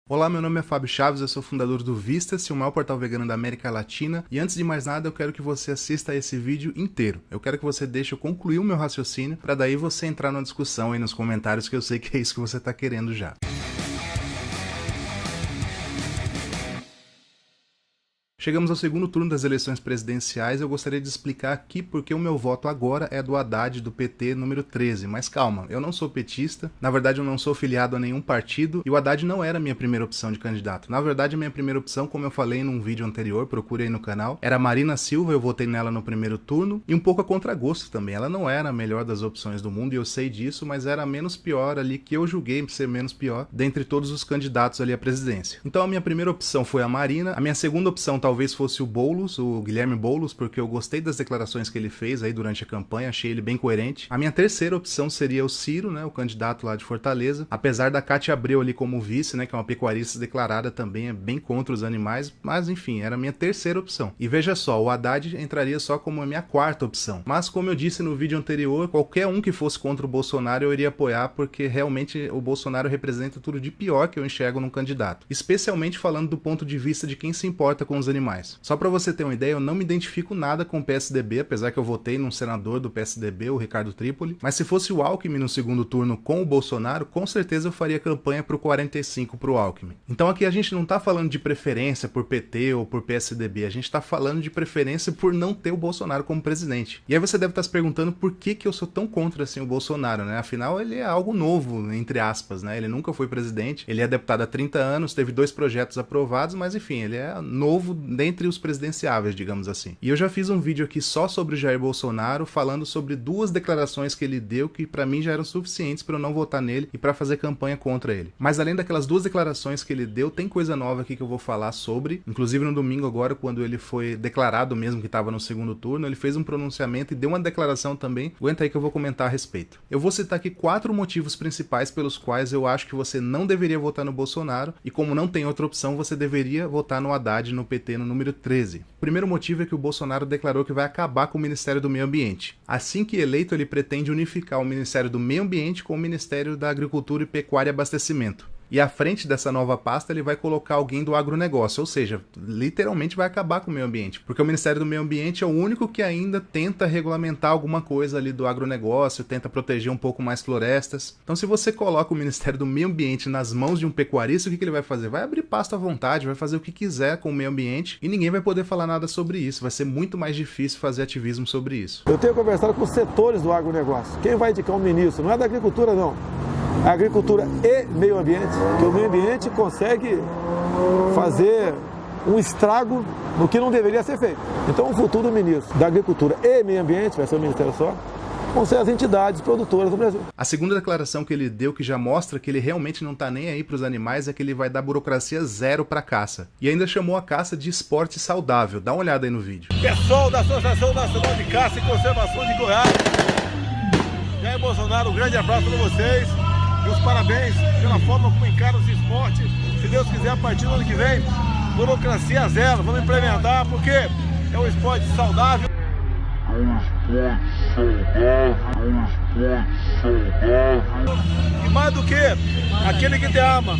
Olá, meu nome é Fábio Chaves, eu sou fundador do Vistas, o maior portal vegano da América Latina, e antes de mais nada eu quero que você assista a esse vídeo inteiro. Eu quero que você deixe eu concluir o meu raciocínio, para daí você entrar numa discussão aí nos comentários, que eu sei que é isso que você está querendo já. Chegamos ao segundo turno das eleições presidenciais. Eu gostaria de explicar aqui porque o meu voto agora é do Haddad, do PT, número 13. Mas calma, eu não sou petista, na verdade eu não sou filiado a nenhum partido, e o Haddad não era a minha primeira opção de candidato. Na verdade a minha primeira opção, como eu falei num vídeo anterior, procure aí no canal, era a Marina Silva. Eu votei nela no primeiro turno, e um pouco a contragosto também. Ela não era a melhor das opções do mundo, e eu sei disso, mas era a menos pior ali, que eu julguei ser menos pior, dentre todos os candidatos ali à presidência. Então a minha primeira opção foi a Marina, a minha segunda opção talvez fosse o Boulos, o Guilherme Boulos, porque eu gostei das declarações que ele fez aí durante a campanha, achei ele bem coerente. A minha terceira opção seria o Ciro, né, o candidato lá de Fortaleza, apesar da Cátia Abreu ali como vice, né, que é uma pecuarista declarada também, é bem contra os animais, mas enfim, era a minha terceira opção. E veja só, o Haddad entraria só como a minha quarta opção, mas como eu disse no vídeo anterior, qualquer um que fosse contra o Bolsonaro eu iria apoiar, porque realmente o Bolsonaro representa tudo de pior que eu enxergo num candidato, especialmente falando do ponto de vista de quem se importa com os animais. Só pra você ter uma ideia, eu não me identifico nada com o PSDB, apesar que eu votei num senador do PSDB, o Ricardo Trípoli, mas se fosse o Alckmin no segundo turno com o Bolsonaro, com certeza eu faria campanha pro 45 pro Alckmin. Então aqui a gente não tá falando de preferência por PT ou por PSDB, a gente tá falando de preferência por não ter o Bolsonaro como presidente. E aí você deve estar se perguntando por que eu sou tão contra assim o Bolsonaro, né? Afinal, ele é algo novo, entre aspas, né? Ele nunca foi presidente, ele é deputado há 30 anos, teve 2 projetos aprovados, mas enfim, ele é novo dentre os presidenciáveis, digamos assim. E eu já fiz um vídeo aqui só sobre o Jair Bolsonaro, falando sobre 2 declarações que ele deu que pra mim já eram suficientes pra eu não votar nele e pra fazer campanha contra ele. Mas além daquelas 2 declarações que ele deu, tem coisa nova aqui que eu vou falar sobre, inclusive no domingo agora, quando ele foi declarado mesmo que estava no segundo turno, ele fez um pronunciamento e deu uma declaração também. Aguenta aí que eu vou comentar a respeito. Eu vou citar aqui 4 motivos principais pelos quais eu acho que você não deveria votar no Bolsonaro, e como não tem outra opção, você deveria votar no Haddad, no PT, no número 13. O primeiro motivo é que o Bolsonaro declarou que vai acabar com o Ministério do Meio Ambiente. Assim que eleito, ele pretende unificar o Ministério do Meio Ambiente com o Ministério da Agricultura e Pecuária e Abastecimento. E à frente dessa nova pasta ele vai colocar alguém do agronegócio, ou seja, literalmente vai acabar com o meio ambiente, porque o Ministério do Meio Ambiente é o único que ainda tenta regulamentar alguma coisa ali do agronegócio, tenta proteger um pouco mais florestas. Então se você coloca o Ministério do Meio Ambiente nas mãos de um pecuarista, o que ele vai fazer? Vai abrir pasto à vontade, vai fazer o que quiser com o meio ambiente e ninguém vai poder falar nada sobre isso, vai ser muito mais difícil fazer ativismo sobre isso. Eu tenho conversado com os setores do agronegócio. Quem vai indicar um ministro? Não é da agricultura não. A agricultura e meio ambiente, que o meio ambiente consegue fazer um estrago no que não deveria ser feito. Então o futuro ministro da agricultura e meio ambiente, vai ser o ministério só, vão ser as entidades produtoras do Brasil. A segunda declaração que ele deu, que já mostra que ele realmente não tá nem aí para os animais, é que ele vai dar burocracia zero para caça. E ainda chamou a caça de esporte saudável. Dá uma olhada aí no vídeo. Pessoal da Associação Nacional de Caça e Conservação de Goiás, Jair Bolsonaro, um grande abraço para vocês. Meus parabéns pela forma como encara os esportes. Se Deus quiser, a partir do ano que vem, burocracia zero. Vamos implementar, porque é um esporte saudável. E mais do que aquele que te ama,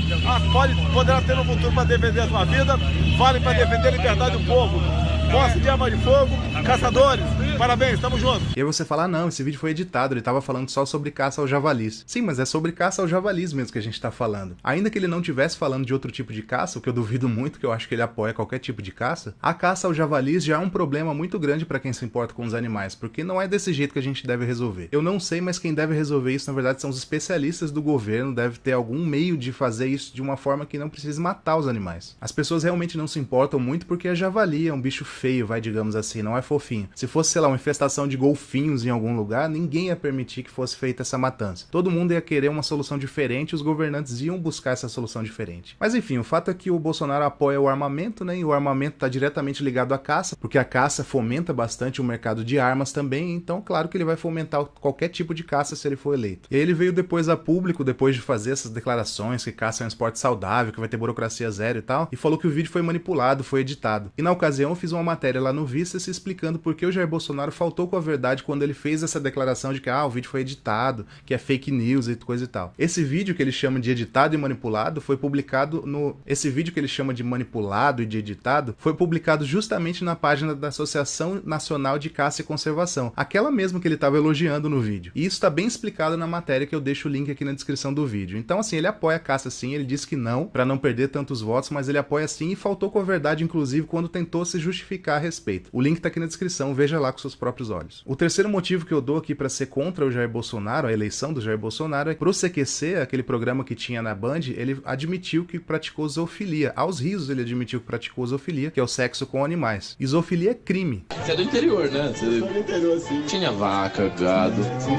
poderá ter um futuro para defender a sua vida, vale para defender a liberdade do povo. Posse de arma de fogo, caçadores, parabéns, tamo junto. E aí você fala, ah, não, esse vídeo foi editado, ele tava falando só sobre caça aos javalis. Sim, mas é sobre caça aos javalis mesmo que a gente tá falando. Ainda que ele não tivesse falando de outro tipo de caça, o que eu duvido muito, que eu acho que ele apoia qualquer tipo de caça, a caça aos javalis já é um problema muito grande pra quem se importa com os animais, porque não é desse jeito que a gente deve resolver. Eu não sei, mas quem deve resolver isso, na verdade, são os especialistas do governo, deve ter algum meio de fazer isso de uma forma que não precise matar os animais. As pessoas realmente não se importam muito porque a javali é um bicho feio, vai, digamos assim, não é fofinho. Se fosse, sei lá, uma infestação de golfinhos em algum lugar, ninguém ia permitir que fosse feita essa matança. Todo mundo ia querer uma solução diferente, os governantes iam buscar essa solução diferente. Mas enfim, o fato é que o Bolsonaro apoia o armamento, né, e o armamento está diretamente ligado à caça, porque a caça fomenta bastante o mercado de armas também, então claro que ele vai fomentar qualquer tipo de caça se ele for eleito. E aí ele veio depois a público, depois de fazer essas declarações que caça é um esporte saudável, que vai ter burocracia zero e tal, e falou que o vídeo foi manipulado, foi editado. E na ocasião eu fiz uma matéria lá no Vista se explicando por que o Jair Bolsonaro faltou com a verdade quando ele fez essa declaração de que o vídeo foi editado, que é fake news e coisa e tal. Esse vídeo que ele chama de editado e manipulado foi publicado Esse vídeo que ele chama de manipulado e de editado foi publicado justamente na página da Associação Nacional de Caça e Conservação, aquela mesmo que ele estava elogiando no vídeo. E isso está bem explicado na matéria, que eu deixo o link aqui na descrição do vídeo. Então, assim, ele apoia a caça sim, ele disse que não, para não perder tantos votos, mas ele apoia sim e faltou com a verdade, inclusive, quando tentou se justificar a respeito. O link tá aqui na descrição, veja lá com seus próprios olhos. O terceiro motivo que eu dou aqui para ser contra o Jair Bolsonaro, a eleição do Jair Bolsonaro, é que pro CQC, aquele programa que tinha na Band, ele admitiu que praticou zoofilia. Aos risos ele admitiu que praticou zoofilia, que é o sexo com animais. E zoofilia é crime. Você é do interior, né? Você é do interior, sim. Tinha vaca, gado. Sim.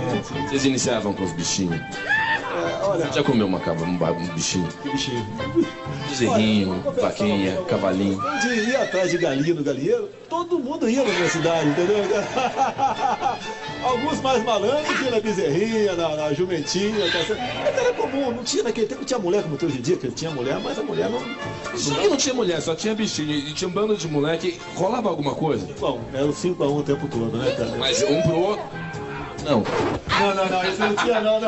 Vocês iniciavam com os bichinhos. Olha, Já comeu um bichinho? que bichinho. Bezerrinho, vaquinha, cavalinho. Onde ia atrás de galinha no galinheiro, todo mundo ia na minha cidade, entendeu? Alguns mais malandros iam na bezerrinha, na jumentinha, mas era comum, não tinha naquele tempo, tinha mulher como tem hoje em dia, que tinha mulher, mas a mulher não... Só que não tinha mulher, só tinha bichinho. E tinha um bando de moleque. Rolava alguma coisa? 5-1, era o 5-1 o tempo todo, né, cara? Mas um pro outro. Não. Não, isso não tinha não.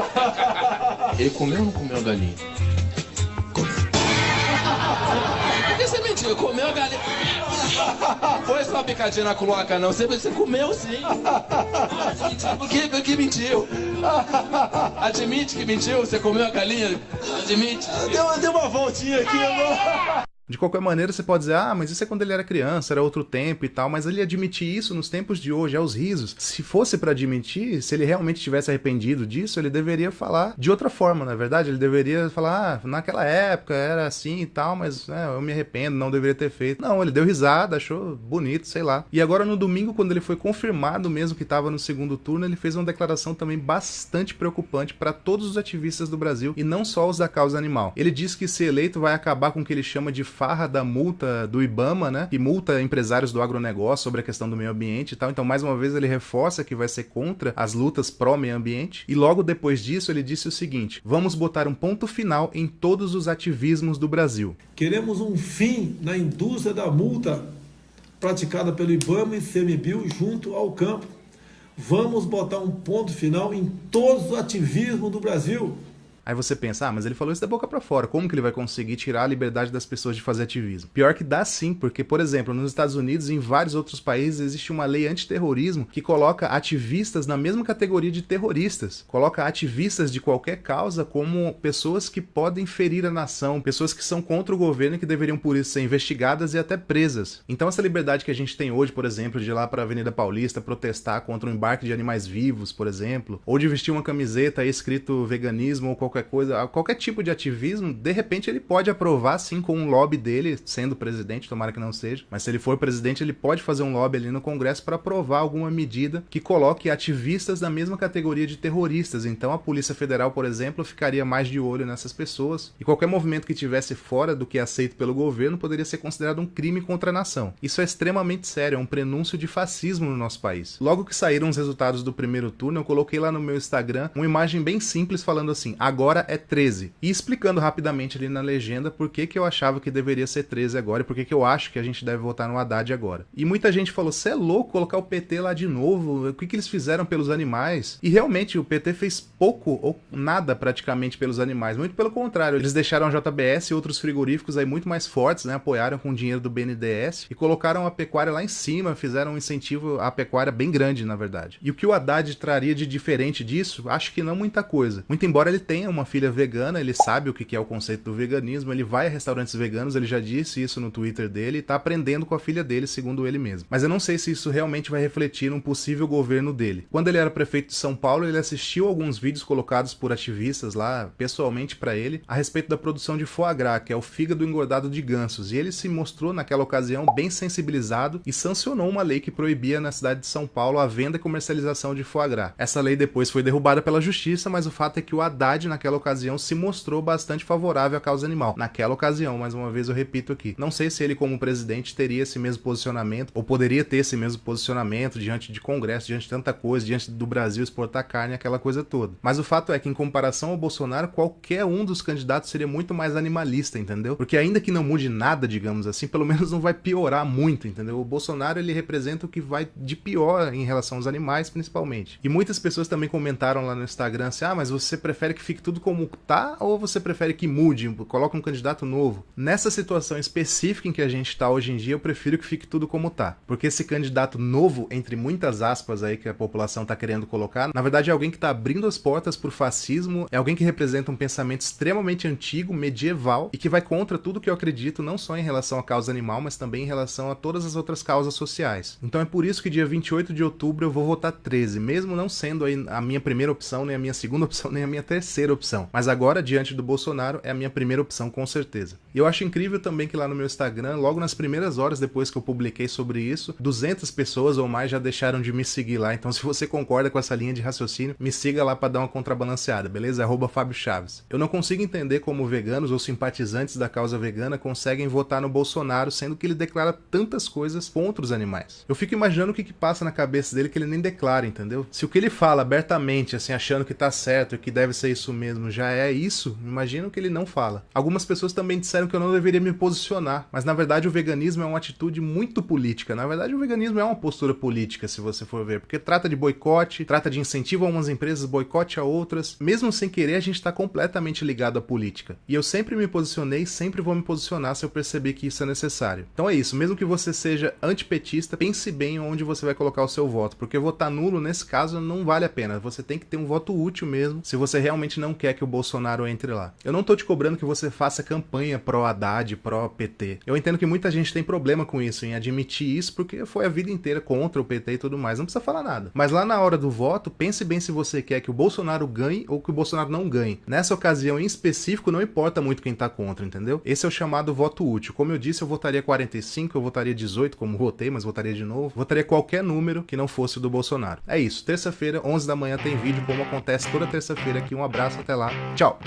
Ele comeu ou não comeu a galinha? Por que você mentiu? Comeu a galinha? Foi só picadinha na cloaca, não. Você comeu sim. Por que mentiu? Admite que mentiu? Você comeu a galinha? Admite. Deu uma voltinha aqui, amor. De qualquer maneira, você pode dizer, mas isso é quando ele era criança, era outro tempo e tal, mas ele admitir isso nos tempos de hoje, aos risos. Se fosse pra admitir, se ele realmente tivesse arrependido disso, ele deveria falar de outra forma, na verdade. Ele deveria falar, naquela época era assim e tal, mas eu me arrependo, não deveria ter feito. Não, ele deu risada, achou bonito, sei lá. E agora no domingo, quando ele foi confirmado mesmo que estava no segundo turno, ele fez uma declaração também bastante preocupante para todos os ativistas do Brasil, e não só os da causa animal. Ele disse que ser eleito vai acabar com o que ele chama de farra da multa do IBAMA, né? Que multa empresários do agronegócio sobre a questão do meio ambiente e tal. Então, mais uma vez, ele reforça que vai ser contra as lutas pró-meio ambiente. E logo depois disso, ele disse o seguinte: vamos botar um ponto final em todos os ativismos do Brasil. Queremos um fim na indústria da multa praticada pelo IBAMA e CMBio junto ao campo. Vamos botar um ponto final em todos os ativismos do Brasil. Aí você pensa, mas ele falou isso da boca pra fora, como que ele vai conseguir tirar a liberdade das pessoas de fazer ativismo? Pior que dá sim, porque, por exemplo, nos Estados Unidos e em vários outros países existe uma lei antiterrorismo que coloca ativistas na mesma categoria de terroristas. Coloca ativistas de qualquer causa como pessoas que podem ferir a nação, pessoas que são contra o governo e que deveriam por isso ser investigadas e até presas. Então essa liberdade que a gente tem hoje, por exemplo, de ir lá pra Avenida Paulista protestar contra o embarque de animais vivos, por exemplo, ou de vestir uma camiseta aí escrito veganismo ou qualquer coisa, qualquer tipo de ativismo, de repente ele pode aprovar sim com um lobby dele, sendo presidente, tomara que não seja, mas se ele for presidente ele pode fazer um lobby ali no Congresso para aprovar alguma medida que coloque ativistas na mesma categoria de terroristas. Então a Polícia Federal, por exemplo, ficaria mais de olho nessas pessoas e qualquer movimento que tivesse fora do que é aceito pelo governo poderia ser considerado um crime contra a nação. Isso é extremamente sério, é um prenúncio de fascismo no nosso país. Logo que saíram os resultados do primeiro turno, eu coloquei lá no meu Instagram uma imagem bem simples falando assim: agora é 13. E explicando rapidamente ali na legenda por que eu achava que deveria ser 13 agora e por que eu acho que a gente deve votar no Haddad agora. E muita gente falou, você é louco colocar o PT lá de novo? O que eles fizeram pelos animais? E realmente o PT fez pouco ou nada praticamente pelos animais. Muito pelo contrário, eles deixaram a JBS e outros frigoríficos aí muito mais fortes, né? Apoiaram com o dinheiro do BNDES e colocaram a pecuária lá em cima, fizeram um incentivo à pecuária bem grande, na verdade. E o que o Haddad traria de diferente disso? Acho que não muita coisa. Muito embora ele tenha uma filha vegana, ele sabe o que é o conceito do veganismo, ele vai a restaurantes veganos, ele já disse isso no Twitter dele e tá aprendendo com a filha dele, segundo ele mesmo. Mas eu não sei se isso realmente vai refletir num possível governo dele. Quando ele era prefeito de São Paulo, ele assistiu alguns vídeos colocados por ativistas lá, pessoalmente pra ele, a respeito da produção de foie gras, que é o fígado engordado de gansos, e ele se mostrou naquela ocasião bem sensibilizado e sancionou uma lei que proibia na cidade de São Paulo a venda e comercialização de foie gras. Essa lei depois foi derrubada pela justiça, mas o fato é que o Haddad naquela ocasião se mostrou bastante favorável à causa animal. Naquela ocasião, mais uma vez eu repito aqui. Não sei se ele como presidente teria esse mesmo posicionamento, ou poderia ter esse mesmo posicionamento diante de Congresso, diante de tanta coisa, diante do Brasil exportar carne, aquela coisa toda. Mas o fato é que em comparação ao Bolsonaro, qualquer um dos candidatos seria muito mais animalista, entendeu? Porque ainda que não mude nada, digamos assim, pelo menos não vai piorar muito, entendeu? O Bolsonaro, ele representa o que vai de pior em relação aos animais, principalmente. E muitas pessoas também comentaram lá no Instagram assim, mas você prefere que fique tudo como tá ou você prefere que mude, coloque um candidato novo? Nessa situação específica em que a gente tá hoje em dia, eu prefiro que fique tudo como tá. Porque esse candidato novo, entre muitas aspas aí que a população tá querendo colocar, na verdade é alguém que tá abrindo as portas pro fascismo, é alguém que representa um pensamento extremamente antigo, medieval, e que vai contra tudo que eu acredito, não só em relação à causa animal, mas também em relação a todas as outras causas sociais. Então é por isso que dia 28 de outubro eu vou votar 13, mesmo não sendo aí a minha primeira opção, nem a minha segunda opção, nem a minha terceira opção. Mas agora, diante do Bolsonaro, é a minha primeira opção, com certeza. E eu acho incrível também que lá no meu Instagram, logo nas primeiras horas depois que eu publiquei sobre isso, 200 pessoas ou mais já deixaram de me seguir lá. Então se você concorda com essa linha de raciocínio, me siga lá pra dar uma contrabalanceada, beleza? @Fábio Chaves. Eu não consigo entender como veganos ou simpatizantes da causa vegana conseguem votar no Bolsonaro, sendo que ele declara tantas coisas contra os animais. Eu fico imaginando o que passa na cabeça dele que ele nem declara, entendeu? Se o que ele fala abertamente, assim, achando que tá certo e que deve ser isso mesmo, já é isso, imagina o que ele não fala. Algumas pessoas também disseram que eu não deveria me posicionar, mas na verdade o veganismo é uma atitude muito política. Na verdade o veganismo é uma postura política, se você for ver, porque trata de boicote, trata de incentivo a umas empresas, boicote a outras. Mesmo sem querer, a gente tá completamente ligado à política. E eu sempre me posicionei, sempre vou me posicionar se eu perceber que isso é necessário. Então é isso, mesmo que você seja antipetista, pense bem onde você vai colocar o seu voto, porque votar nulo, nesse caso, não vale a pena. Você tem que ter um voto útil mesmo, se você realmente não quer que o Bolsonaro entre lá. Eu não tô te cobrando que você faça campanha pró-Haddad, pró-PT. Eu entendo que muita gente tem problema com isso, em admitir isso, porque foi a vida inteira contra o PT e tudo mais. Não precisa falar nada. Mas lá na hora do voto, pense bem se você quer que o Bolsonaro ganhe ou que o Bolsonaro não ganhe. Nessa ocasião em específico, não importa muito quem tá contra, entendeu? Esse é o chamado voto útil. Como eu disse, eu votaria 45, eu votaria 18, como votei, mas votaria de novo. Votaria qualquer número que não fosse o do Bolsonaro. É isso. Terça-feira, 11 da manhã, tem vídeo, como acontece toda terça-feira aqui. Um abraço, até lá. Tchau!